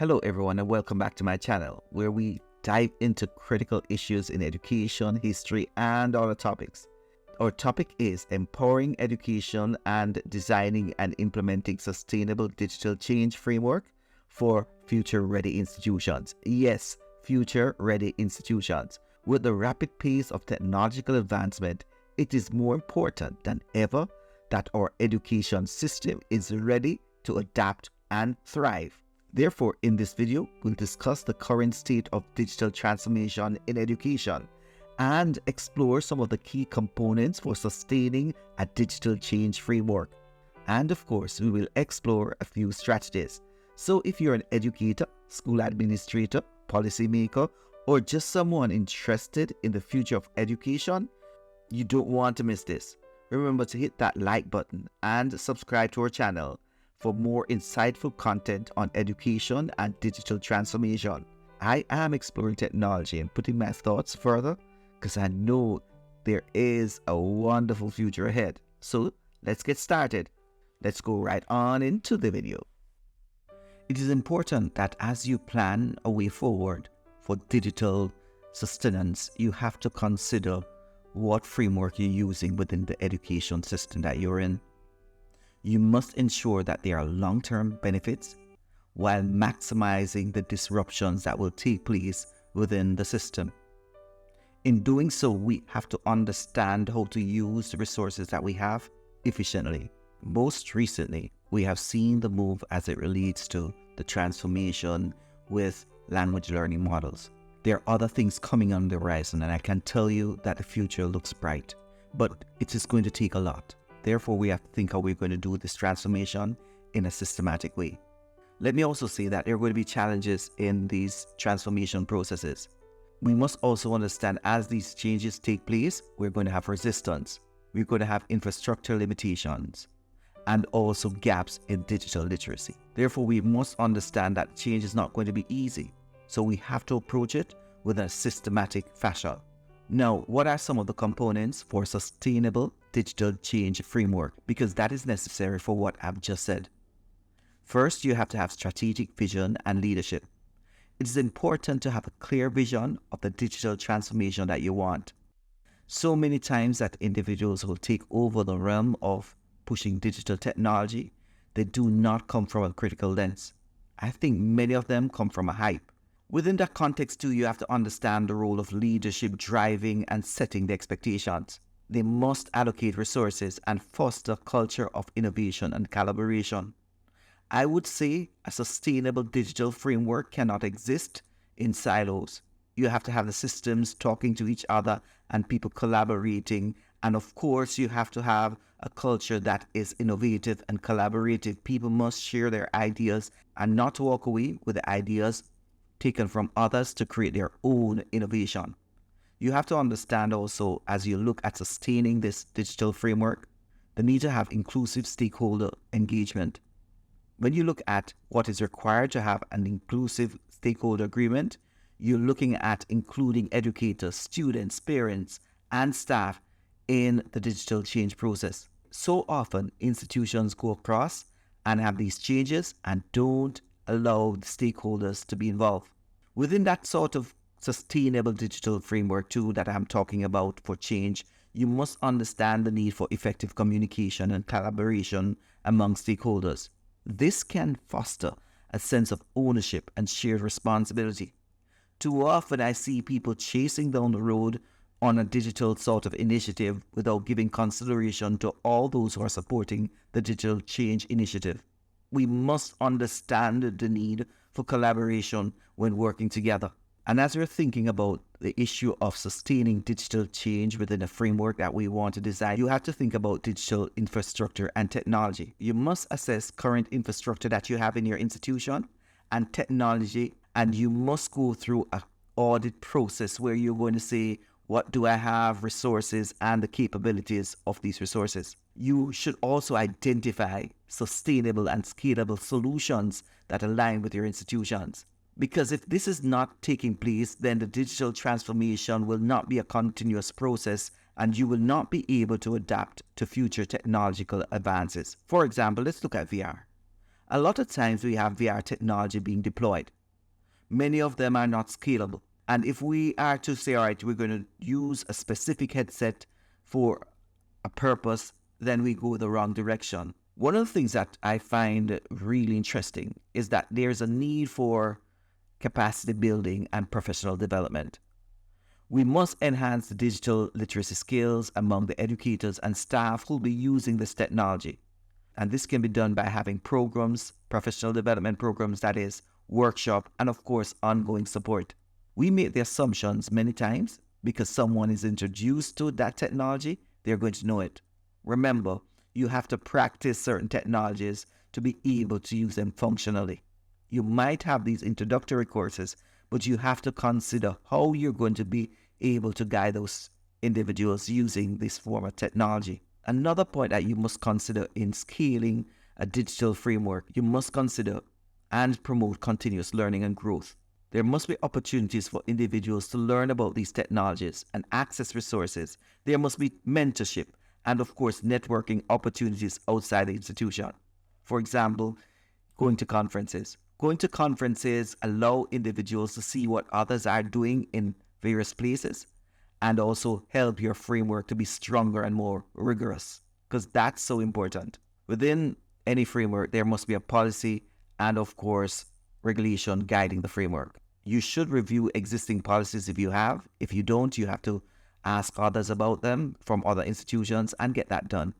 Hello everyone and welcome back to my channel where we dive into critical issues in education, history and other topics. Our topic is empowering education and designing and implementing sustainable digital change framework for future-ready institutions. Yes, future-ready institutions. With the rapid pace of technological advancement, it is more important than ever that our education system is ready to adapt and thrive. Therefore, in this video, we'll discuss the current state of digital transformation in education and explore some of the key components for sustaining a digital change framework. And of course, we will explore a few strategies. So if you're an educator, school administrator, policymaker, or just someone interested in the future of education, you don't want to miss this. Remember to hit that like button and subscribe to our channel for more insightful content on education and digital transformation. I am exploring technology and putting my thoughts further because I know there is a wonderful future ahead. So let's get started. Let's go right on into the video. It is important that as you plan a way forward for digital sustenance, you have to consider what framework you're using within the education system that you're in. You must ensure that there are long-term benefits while maximizing the disruptions that will take place within the system. In doing so, we have to understand how to use the resources that we have efficiently. Most recently, we have seen the move as it relates to the transformation with language learning models. There are other things coming on the horizon, and I can tell you that the future looks bright, but it is going to take a lot. Therefore, we have to think how we're going to do this transformation in a systematic way. Let me also say that there are going to be challenges in these transformation processes. We must also understand as these changes take place, we're going to have resistance. We're going to have infrastructure limitations and also gaps in digital literacy. Therefore, we must understand that change is not going to be easy. So we have to approach it with a systematic fashion. Now, what are some of the components for sustainable digital change framework? Because that is necessary for what I've just said. First, you have to have strategic vision and leadership. It is important to have a clear vision of the digital transformation that you want. So many times that individuals will take over the realm of pushing digital technology, they do not come from a critical lens. I think many of them come from a hype. Within that context too, you have to understand the role of leadership driving and setting the expectations. They must allocate resources and foster a culture of innovation and collaboration. I would say a sustainable digital framework cannot exist in silos. You have to have the systems talking to each other and people collaborating. And of course, you have to have a culture that is innovative and collaborative. People must share their ideas and not walk away with the ideas taken from others to create their own innovation. You have to understand also, as you look at sustaining this digital framework, the need to have inclusive stakeholder engagement. When you look at what is required to have an inclusive stakeholder agreement, you're looking at including educators, students, parents, and staff in the digital change process. So often, institutions go across and have these changes and don't allow the stakeholders to be involved. Within that sort of sustainable digital framework too that I'm talking about for change, you must understand the need for effective communication and collaboration among stakeholders. This can foster a sense of ownership and shared responsibility. Too often I see people chasing down the road on a digital sort of initiative without giving consideration to all those who are supporting the digital change initiative. We must understand the need for collaboration when working together. And as we're thinking about the issue of sustaining digital change within a framework that we want to design, you have to think about digital infrastructure and technology. You must assess current infrastructure that you have in your institution and technology, and you must go through an audit process where you're going to say, what do I have, resources, and the capabilities of these resources. You should also identify sustainable and scalable solutions that align with your institutions. Because if this is not taking place, then the digital transformation will not be a continuous process and you will not be able to adapt to future technological advances. For example, let's look at VR. A lot of times we have VR technology being deployed. Many of them are not scalable. And if we are to say, all right, we're going to use a specific headset for a purpose, then we go the wrong direction. One of the things that I find really interesting is that there's a need for capacity building and professional development. We must enhance the digital literacy skills among the educators and staff who will be using this technology. And this can be done by having programs, professional development programs, that is, workshop, and of course, ongoing support. We make the assumptions many times because someone is introduced to that technology, they're going to know it. Remember, you have to practice certain technologies to be able to use them functionally. You might have these introductory courses, but you have to consider how you're going to be able to guide those individuals using this form of technology. Another point that you must consider in scaling a digital framework, you must consider and promote continuous learning and growth. There must be opportunities for individuals to learn about these technologies and access resources. There must be mentorship and, of course, networking opportunities outside the institution. For example, going to conferences. Going to conferences allow individuals to see what others are doing in various places and also help your framework to be stronger and more rigorous, because that's so important. Within any framework, there must be a policy and, of course, regulation guiding the framework. You should review existing policies if you have. If you don't, you have to ask others about them from other institutions and get that done.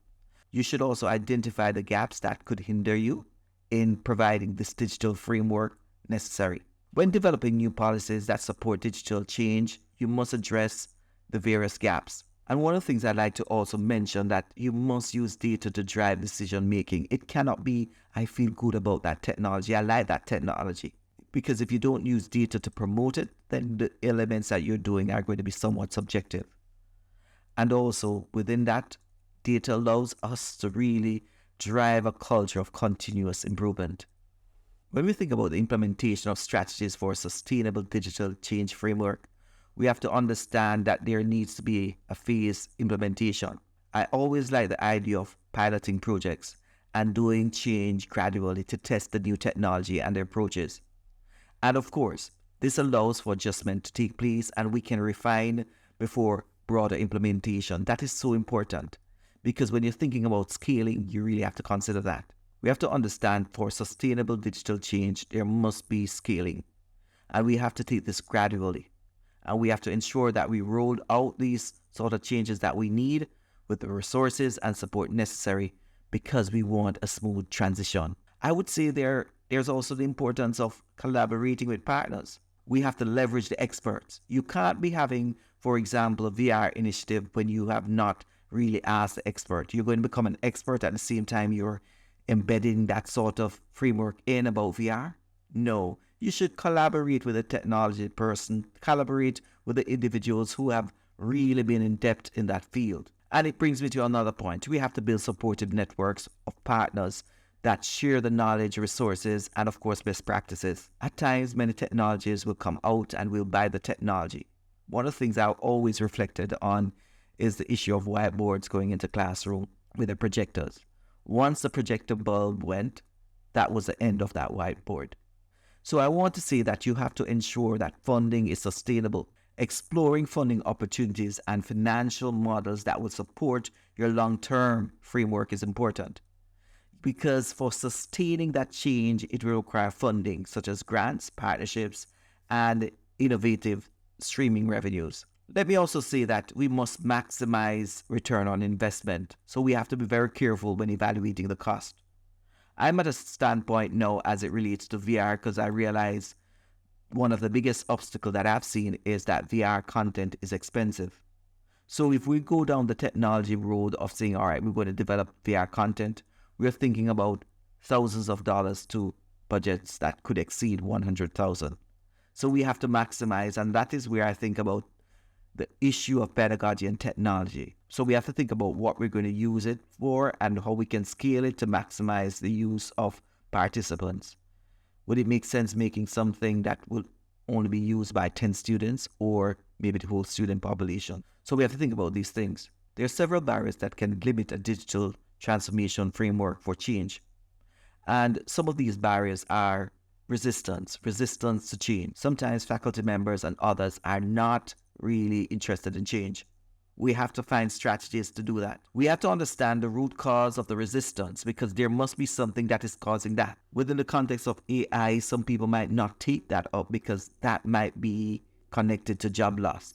You should also identify the gaps that could hinder you in providing this digital framework necessary. When developing new policies that support digital change, you must address the various gaps. And one of the things I'd like to also mention that you must use data to drive decision making. It cannot be, I feel good about that technology, I like that technology. Because if you don't use data to promote it, then the elements that you're doing are going to be somewhat subjective. And also within that, data allows us to really drive a culture of continuous improvement. When we think about the implementation of strategies for a sustainable digital change framework, we have to understand that there needs to be a phased implementation. I always like the idea of piloting projects and doing change gradually to test the new technology and the approaches. And of course, this allows for adjustment to take place and we can refine before broader implementation. That is so important because when you're thinking about scaling, you really have to consider that. We have to understand for sustainable digital change, there must be scaling. And we have to take this gradually. And we have to ensure that we roll out these sort of changes that we need with the resources and support necessary because we want a smooth transition. I would say there's also the importance of collaborating with partners. We have to leverage the experts. You can't be having, for example, a VR initiative when you have not really asked the expert. You're going to become an expert at the same time you're embedding that sort of framework in about VR. No, you should collaborate with a technology person, collaborate with the individuals who have really been in depth in that field. And it brings me to another point. We have to build supportive networks of partners that share the knowledge, resources, and of course, best practices. At times, many technologies will come out and we'll buy the technology. One of the things I've always reflected on is the issue of whiteboards going into classroom with the projectors. Once the projector bulb went, that was the end of that whiteboard. So I want to say that you have to ensure that funding is sustainable. Exploring funding opportunities and financial models that will support your long-term framework is important. Because for sustaining that change, it will require funding such as grants, partnerships, and innovative streaming revenues. Let me also say that we must maximize return on investment. So we have to be very careful when evaluating the cost. I'm at a standpoint now as it relates to VR because I realize one of the biggest obstacles that I've seen is that VR content is expensive. So if we go down the technology road of saying, all right, we're going to develop VR content, we're thinking about thousands of dollars to budgets that could exceed 100,000. So we have to maximize, and that is where I think about the issue of pedagogy and technology. So we have to think about what we're going to use it for and how we can scale it to maximize the use of participants. Would it make sense making something that will only be used by 10 students or maybe the whole student population? So we have to think about these things. There are several barriers that can limit a digital transformation framework for change. And some of these barriers are resistance to change. Sometimes faculty members and others are not really interested in change. We have to find strategies to do that. We have to understand the root cause of the resistance because there must be something that is causing that. Within the context of AI, some people might not take that up because that might be connected to job loss,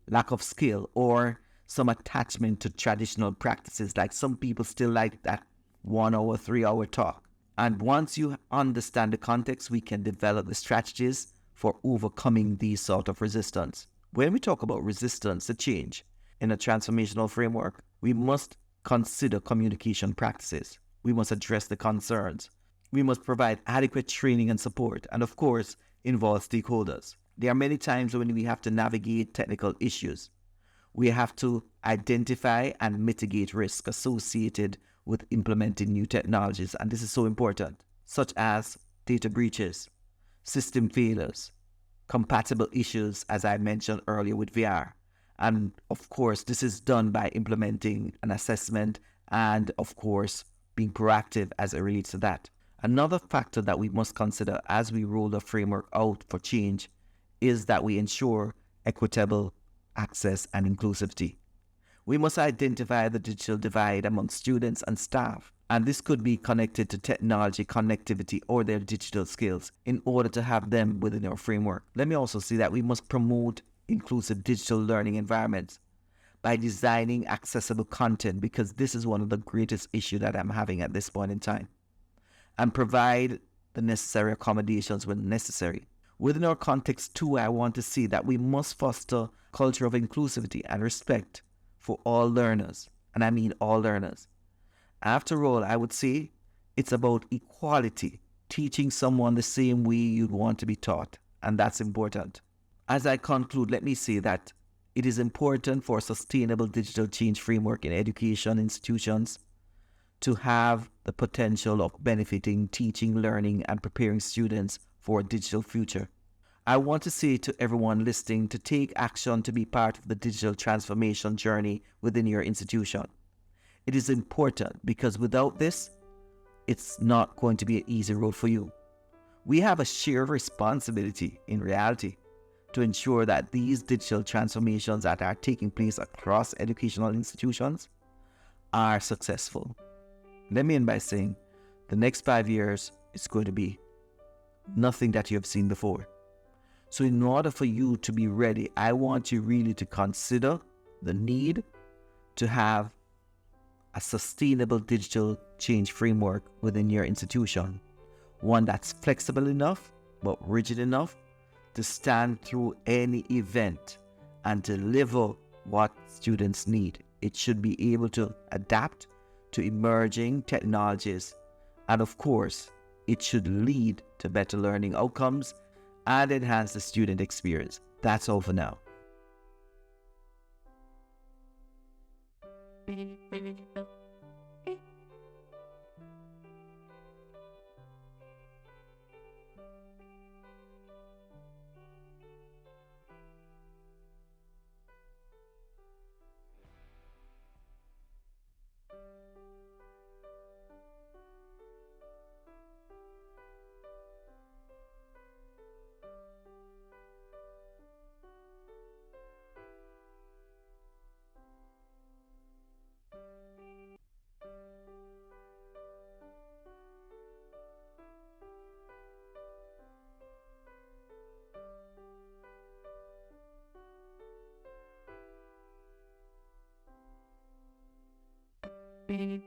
lack of skill, or some attachment to traditional practices. Like some people still like that 1 hour, 3 hour talk. And once you understand the context, we can develop the strategies for overcoming these sort of resistance. When we talk about resistance to change in a transformational framework, we must consider communication practices. We must address the concerns. We must provide adequate training and support, and of course, involve stakeholders. There are many times when we have to navigate technical issues. We have to identify and mitigate risk associated with implementing new technologies, and this is so important, such as data breaches, system failures, compatible issues, as I mentioned earlier with VR. And of course, this is done by implementing an assessment and, of course, being proactive as it relates to that. Another factor that we must consider as we roll the framework out for change is that we ensure equitable access and inclusivity. We must identify the digital divide among students and staff, and this could be connected to technology, connectivity, or their digital skills in order to have them within our framework. Let me also say that we must promote inclusive digital learning environments by designing accessible content, because this is one of the greatest issues that I'm having at this point in time, and provide the necessary accommodations when necessary. Within our context too, I want to see that we must foster culture of inclusivity and respect for all learners, and I mean all learners. After all, I would say it's about equality, teaching someone the same way you'd want to be taught, and that's important. As I conclude, let me say that it is important for a sustainable digital change framework in education institutions to have the potential of benefiting teaching, learning, and preparing students for a digital future. I want to say to everyone listening to take action to be part of the digital transformation journey within your institution. It is important because without this, it's not going to be an easy road for you. We have a shared responsibility in reality to ensure that these digital transformations that are taking place across educational institutions are successful. Let me end by saying the next 5 years is going to be nothing that you have seen before. So in order for you to be ready, I want you really to consider the need to have a sustainable digital change framework within your institution. One that's flexible enough, but rigid enough to stand through any event and deliver what students need. It should be able to adapt to emerging technologies. And of course, it should lead to better learning outcomes and enhance the student experience. That's all for now. Baby,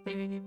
baby,